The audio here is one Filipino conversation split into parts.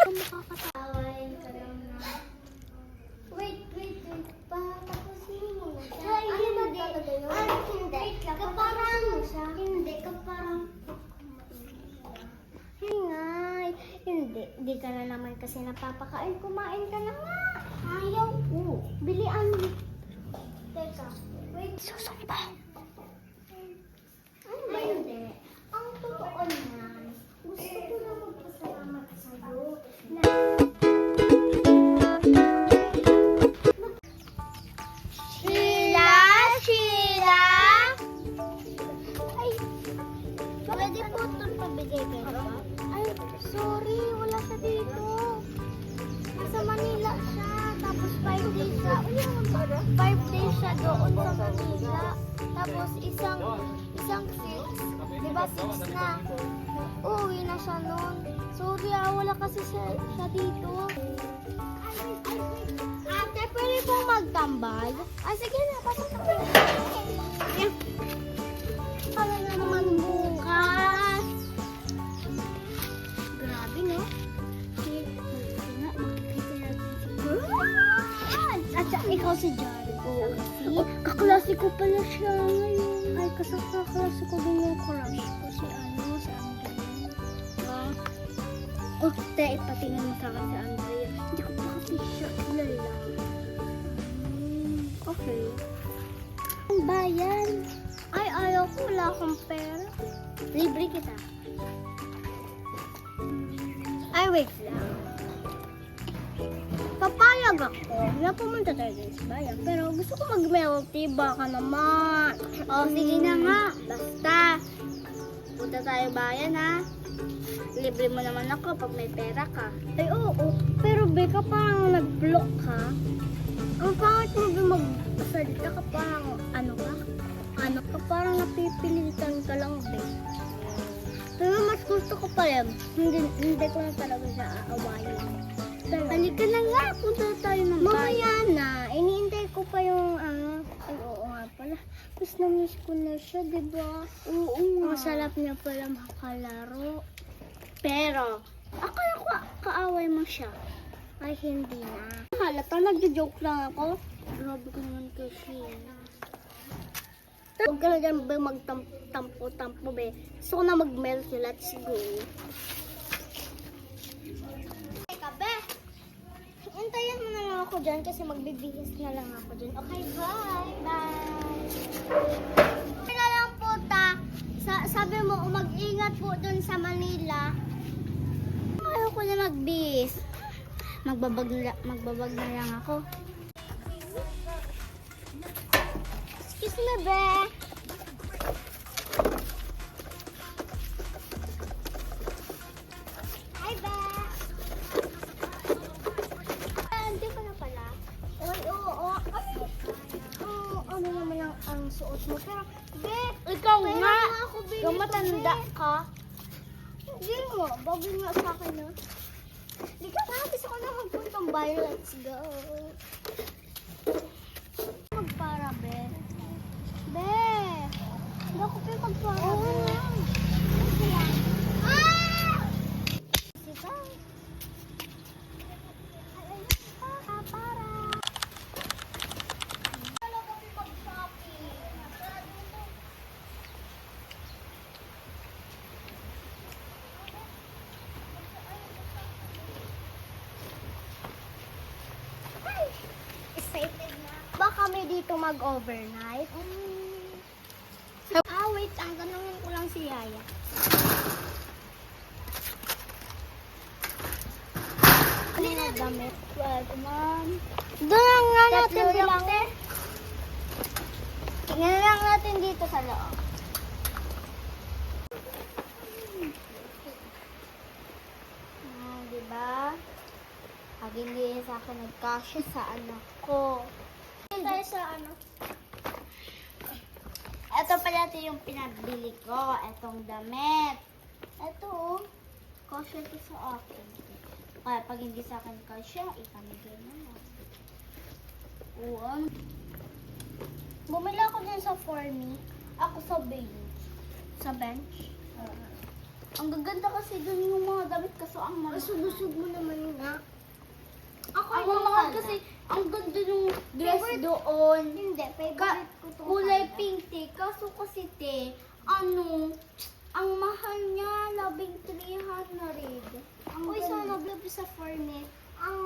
ka makakatawain ka lang na. Wait. Patapusin mo. Ano ba talaga yun? Hindi. Kaparang mo siya. Hindi. Kaparang. Hingay. Hindi ka na naman kasi napapakain. Kumain ka na nga. Ayaw po. Bilian. Teka. Wait. Susumpa. Ano ba hindi? Ang totoo niyan. Gusto ko na magpasalamat sa'yo. Sheila! Ay, pwede po itong pabigay kayo? Ay, sorry, wala siya dito. Nasa Manila siya, tapos 5 days siya. 5 days siya doon sa Manila. Tapos isang 6, di ba 6 na? Uuwi na siya noon. Sorry wala kasi siya dito. Ate, pwede pong magtambay? Sige na, pasok na kayo. Kala na naman bukas. Grabe, no? At ikaw si Jarico. Kaklase ko pala siya ngayon. Ay, kaklase ko din yung crush ko. Si Andrea. Ipatingin mo sa akin si Andrea. Hindi ko pa kasi siya kilala. Okay. Ang bayan. Ay, ayaw ko. Wala akong pera. Libre kita. Ay, wait lang. Papayag ako na pumunta tayo sa bayan. Pero gusto ko mag-milk tea. Baka naman. Sige na nga. Basta. Punta tayo bayan, ha? Libre mo naman ako pag may pera ka. Ay, oo. Pero, Beka, parang nag-block ka. Ang pangit mo ba magsalita ka parang parang napipilitan ka lang, Be. Pero mas gusto ko pa yan. Hindi ko na talaga siya aawayin. Halika na nga, punta tayo ng bayan. Mamaya na, iniintay ko pa yung ay, oo nga pala. Miss ko na siya, diba? Oo nga. Masarap niya pala makalaro. Pero, akala ko kaaway mo siya. Ay, hindi na. Halata, nagjo-joke lang ako. Grabe ko naman kasi. Huwag ka na dyan ba magtampo-tampo, be. Gusto ko na mag-melt. Let's go. Teka, be. Hintayin mo na lang ako dyan kasi magbibihis na lang ako dyan. Okay, bye. Bye. Kaya lang po, sabi mo, mag-ingat po dun sa Manila. Ayaw ko na magbihis. Magbabag na lang ako. Excuse me, be. Hi, be. Hindi ko na pala. Ay, oo. Ano naman ang suot mo? Pero, be, ikaw nga. Ikaw matanda ka. Hindi mo. Bago nga sa akin, ha? Hindi ka na. Gusto ko na magpuntang bayan. Let's go. Magpara, be. Be. Hindi ako pa magpara. Oo nga. Sige. Para. Wala kang mag-shopping. Excited na. Ba kami dito mag-overnight? Wait. Ang ganungin ko lang si Yaya. Ano na damit? Doon nga natin bilangin. Tingnan lang natin dito sa loob. Diba? Pag hindi sa akin nagkasya sa anak ko. Tayo sa Ito pala yung pinabili ko. Etong damit. Ito, kasya ito sa akin. Kaya pag hindi sa akin kasya, ipamigay na lang. Bumili ako din sa For Me. Ako sa bench. Sa bench? Ang gaganda kasi dun yung mga damit kaso ang mahal. Busog mo naman nga. Ang mahal kasi ang ganda yung dress doon. Hindi, favorite ko to. Kulay pink te. Kaso kasi te, ang mahal niya, 300. Uy, so naglabi sa Fortnite. Ang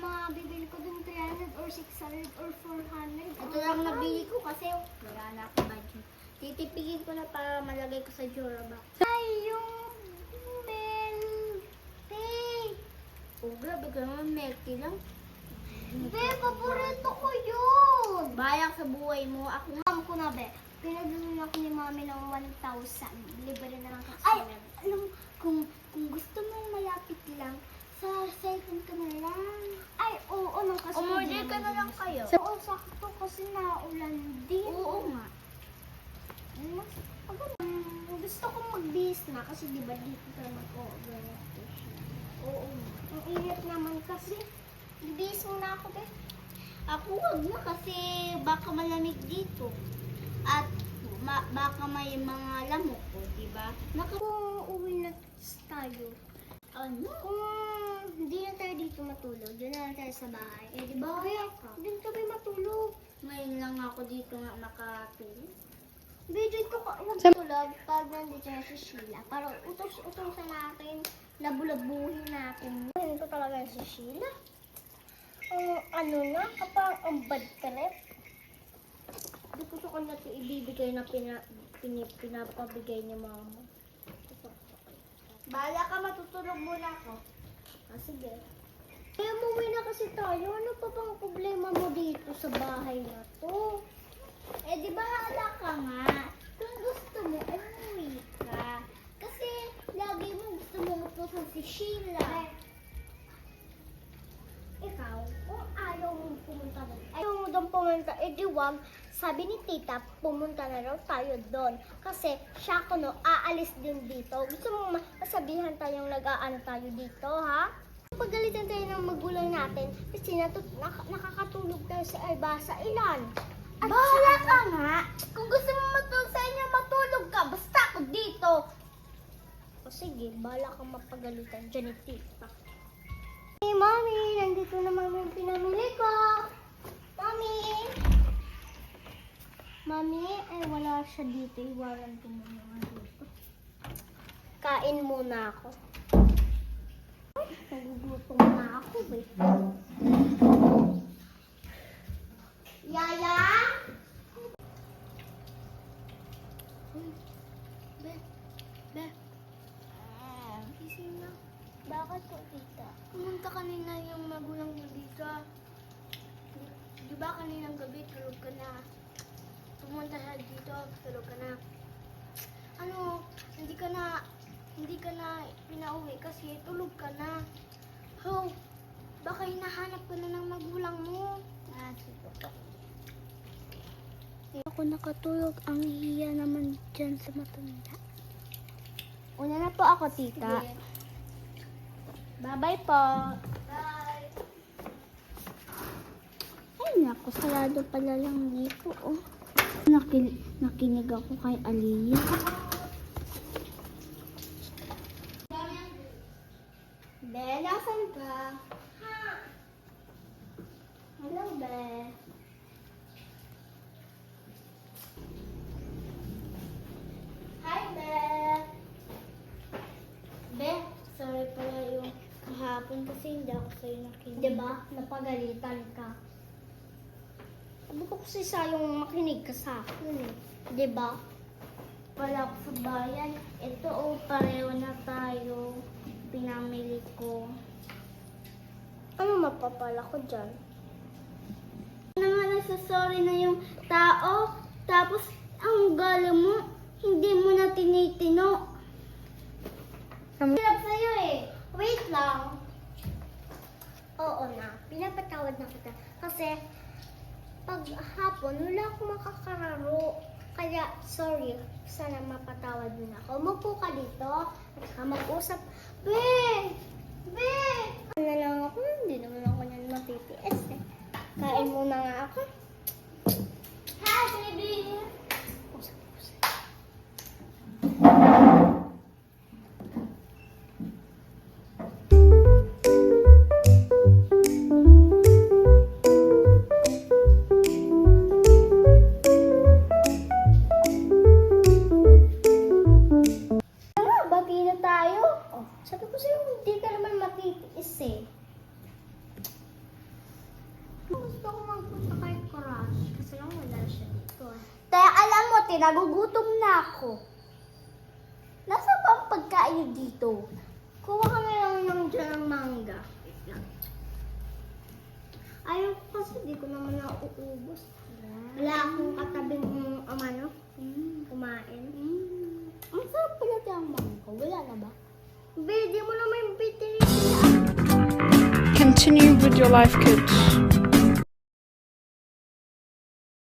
mga bibili ko dun 300 or 600 or 400. Ito lang nabili ko kasi wala na akong budget. Titipigin ko na para malagay ko sa Jurabox. Ay, yung milk tea. Oh, grabe ka naman, milk tea lang. Be, paborito ko yun. Bayang sa buhay mo, ako nga. Alam ko na, be. Pinadulun ako ni mami ng 1,000. Libre na lang kasi. Ay, alam mo, kung gusto mong malapit lang, sa cellphone ka na lang. Ay, oo, nang kasi. Umorder ka na lang kayo. Oo, sakto kasi naulan din. Oo nga. Mas, gusto kong mag-bis na kasi di ba dito tayo mag-overnight. Oo. Ang init naman kasi. Bis mo na ako, be. Ako wag na kasi baka malamig dito. At baka may mga lamok po, di ba? Kung uwi na tayo, Ano? kung hindi na tayo dito matulog, doon na lang tayo sa bahay. Eh, di ba? Bahay ka. Doon kami matulog. Ngayon lang ako dito nga makatulog. Be, dito ka matulog pag nandito na si Sheila. Para utos-utosan natin, labulabuhin natin. Ito talaga si Sheila. Ano na, kapag ang bad ka rin. Hindi ko sa kanya ito ibibigay na pinapabigay niya mama. Bahala ka, matutulog muna ako. Ah, sige. Kaya umuwi na kasi tayo. Ano pa bang problema mo dito sa bahay na to? Eh, di bahala ka nga. Kung gusto mo, umuwi ka. Kasi lagi mo gusto mo utusan si Sheila. Ikaw, kung ayaw mo pumunta doon, ayaw mo doon pumunta, edi wag, sabi ni tita, pumunta na raw tayo doon. Kasi siya kuno, aalis din dito. Gusto mo masabihan tayong nag-aano tayo dito, ha? Pagalitan tayo ng magulang natin, kasi nakakatulog tayo sa Albasa Ilan. At Bahala ka nga. Kung gusto mo matulog sa inyo, matulog ka. Basta ako dito. O sige, bahala kang mapagalitan dyan ni tita. Hey, Mami! Nandito naman yung pinamili ko! Mami! Mami, wala siya dito. Iwanan ko muna nga dito. Kain muna ako. Ay, nagugutom na ako, eh. Yaya? Be. Gising na. Bakit po, tita? Pumunta kanina yung magulang mo dito. Di ba kaninang gabi tulog ka na? Pumunta siya dito, tulog ka na. Ano, hindi ka na pinauwi kasi tulog ka na. Ho, baka hinahanap ka na ng magulang mo. Sige po. Ako nakatulog, ang hiya naman dyan sa matanda. Una na po ako, tita. Sige. Bye-bye po. Bye! Ay, naku, sarado pala lang dito, oh. Nakinig ako kay Aliyah. Be, nasan ka? Hello, Be. Hi, Be! Be, sorry pala yung kahapon kasi hindi ako sa'yo nakinig. Diba? Napagalitan ka. Sabi ko kasi sayang makinig ka sa akin, eh. Diba? Pala ako sa bayan. Ito, oh, pareho na tayo. Pinamili ko. Ano mapapala ko dyan? Ano nga nagsasorry na yung tao, tapos ang galing mo, hindi mo na tinitino. Hirap sa'yo eh. Wait lang. Oo na, pinapatawad na kita. Kasi, pag hapon, wala akong makakararo. Kaya, sorry, sana mapatawad mo na ako. Umupo ka dito, at saka mag-usap. Be! Be! Ano na lang ako, hindi naman ako yan matitiis eh. Kain muna nga ako. Hi, baby! Usap. tayo. Oh, sabi ko sa'yo, hindi ka naman matitiis eh. Gusto ko magpunta kay Crush. Kasi lang wala siya dito. Kaya alam mo, nagugutom na ako. Nasa ba ang pagkain dito? Kuha kami lang ng dyan ng mangga. Wait lang. Ayaw ko kasi di ko naman nauubos. Wala akong katabing kumain. Ang sarap pala ang mangga. Wala na ba? Di mo naman yung bitin. Continue with your life, kids.